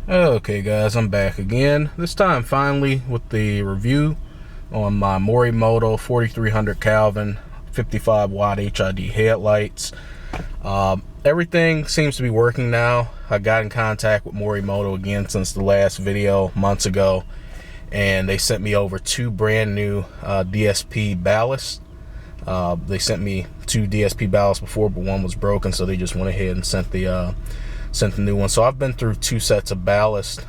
Okay guys, I'm back again. This time finally with the review on my Morimoto 4300 Kelvin 55 watt HID headlights. Everything seems to be working now. I got in contact with Morimoto again since the last video months ago, and they sent me over two brand new DSP ballasts. They sent me two DSP ballasts before, but one was broken, so they just went ahead and sent the new one. So I've been through two sets of ballast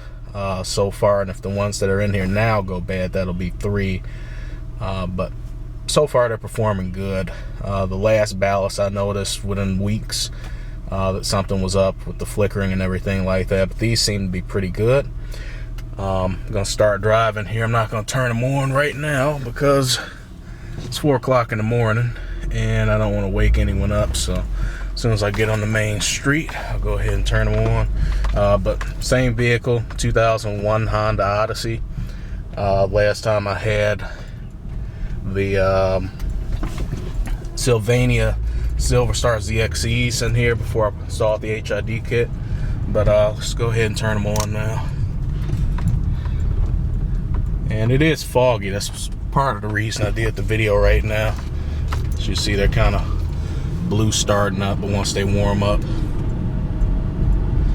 so far, and if the ones that are in here now go bad, that'll be three. But so far they're performing good. The last ballast I noticed within weeks that something was up with the flickering and everything like that, but these seem to be pretty good. I'm gonna start driving here. I'm not gonna turn them on right now because it's 4 o'clock in the morning and I don't want to wake anyone up. So as soon as I get on the main street, I'll go ahead and turn them on. But same vehicle, 2001 Honda Odyssey. Last time I had the Sylvania Silver Star ZXEs in here before I installed the HID kit. But let's go ahead and turn them on now. And it is foggy. That's part of the reason I did the video right now. As you see, they're kind of blue starting up, but once they warm up,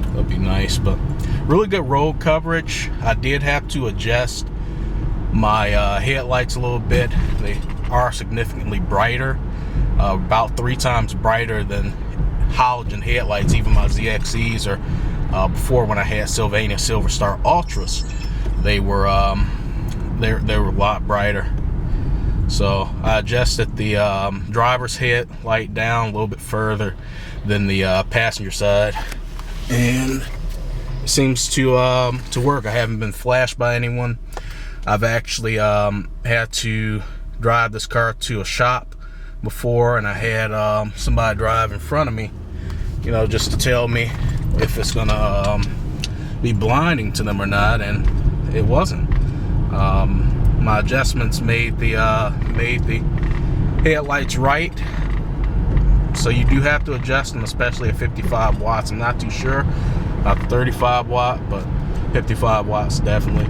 that'll be nice. But really good road coverage. I did have to adjust my headlights a little bit. They are significantly brighter, about 3 times brighter than halogen headlights. Even my ZXEs, or before when I had Sylvania Silver Star Ultras, they were a lot brighter. So I adjusted the driver's headlight down a little bit further than the passenger side, and it seems to work. I haven't been flashed by anyone. I've actually had to drive this car to a shop before, and I had somebody drive in front of me, you know, just to tell me if it's gonna be blinding to them or not, and it wasn't. My adjustments made the headlights right, so you do have to adjust them, especially at 55 watts. I'm not too sure about the 35 watt, but 55 watts definitely.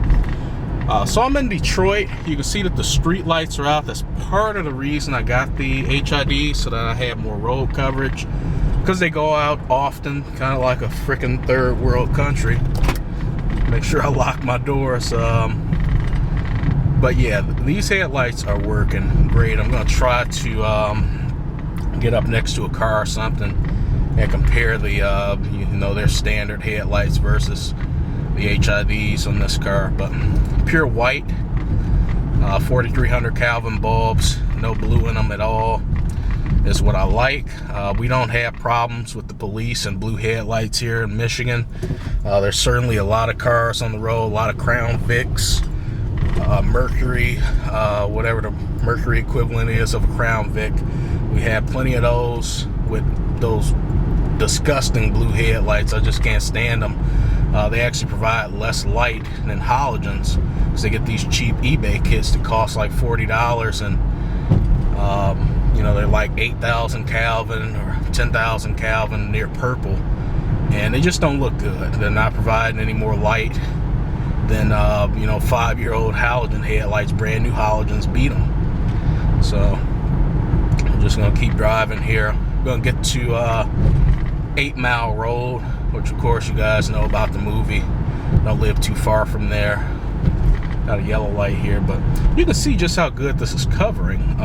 So I'm in Detroit. You can see that the street lights are out. That's part of the reason I got the HID, so that I have more road coverage, because they go out often, kind of like a freaking third world country. Make sure I lock my doors. But yeah, these headlights are working great. I'm gonna try to get up next to a car or something and compare the their standard headlights versus the HIDs on this car. But pure white, 4300 Kelvin bulbs, no blue in them at all, is what I like. We don't have problems with the police and blue headlights here in Michigan. There's certainly a lot of cars on the road, a lot of Crown Vics, Mercury, whatever the Mercury equivalent is of a Crown Vic. We have plenty of those with those disgusting blue headlights. I just can't stand them. They actually provide less light than halogens, because they get these cheap eBay kits that cost like $40, and they're like 8,000 Kelvin or 10,000 Kelvin, near purple, and they just don't look good. They're not providing any more light than 5-year-old halogen headlights. Brand new halogens beat them. So I'm just gonna keep driving here. I'm gonna get to 8 Mile Road, which of course you guys know about the movie. Don't live too far from there. Got a yellow light here, but you can see just how good this is covering.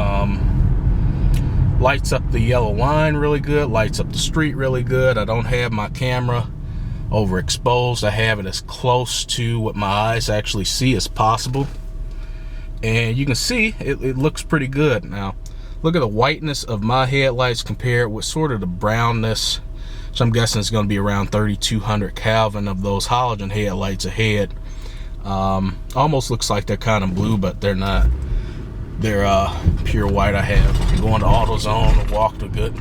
Lights up the yellow line really good, lights up the street really good. I don't have my camera overexposed. I have it as close to what my eyes actually see as possible, and you can see it looks pretty good. Now look at the whiteness of my headlights compared with sort of the brownness, so I'm guessing it's going to be around 3200 Kelvin of those halogen headlights ahead. Almost looks like they're kind of blue, but they're not. They're pure white. I have going to AutoZone and walked a good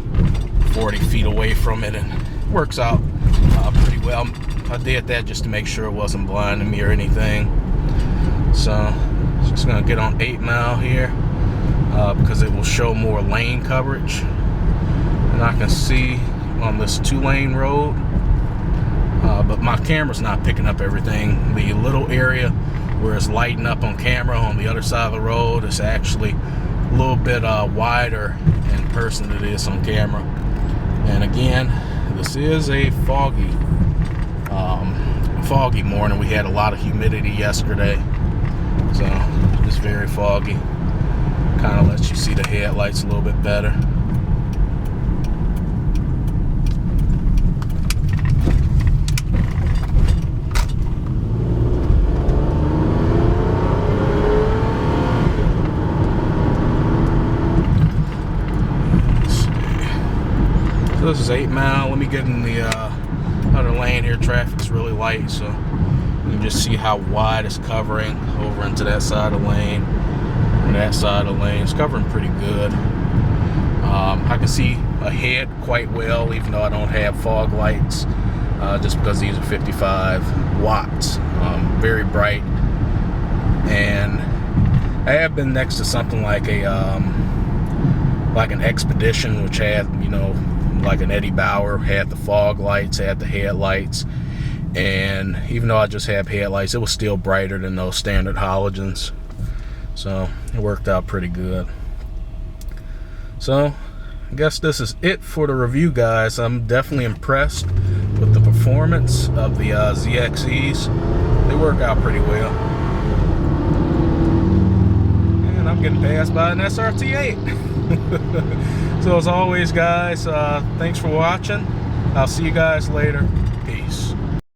40 feet away from it, and it works out pretty well. I did that just to make sure it wasn't blinding me or anything. So just gonna get on 8 Mile here because it will show more lane coverage, and I can see on this 2-lane road but my camera's not picking up everything. The little area where it's lighting up on camera on the other side of the road is actually a little bit wider in person than it is on camera. And again, this is a foggy morning. We had a lot of humidity yesterday, so it's very foggy. Kind of lets you see the headlights a little bit better. So this is 8 Mile. Let me get in the other lane here. Traffic's really light, so you can just see how wide it's covering over into that side of the lane and that side of the lane. It's covering pretty good. I can see ahead quite well, even though I don't have fog lights, just because these are 55 watts, very bright. And I have been next to something like an Expedition, which had, you know, like an Eddie Bauer, had the fog lights, had the headlights, and even though I just have headlights, it was still brighter than those standard halogens, so it worked out pretty good. So I guess this is it for the review, guys. I'm definitely impressed with the performance of the ZXEs. They work out pretty well, and I'm getting passed by an SRT8. So as always, guys, thanks for watching. I'll see you guys later. Peace.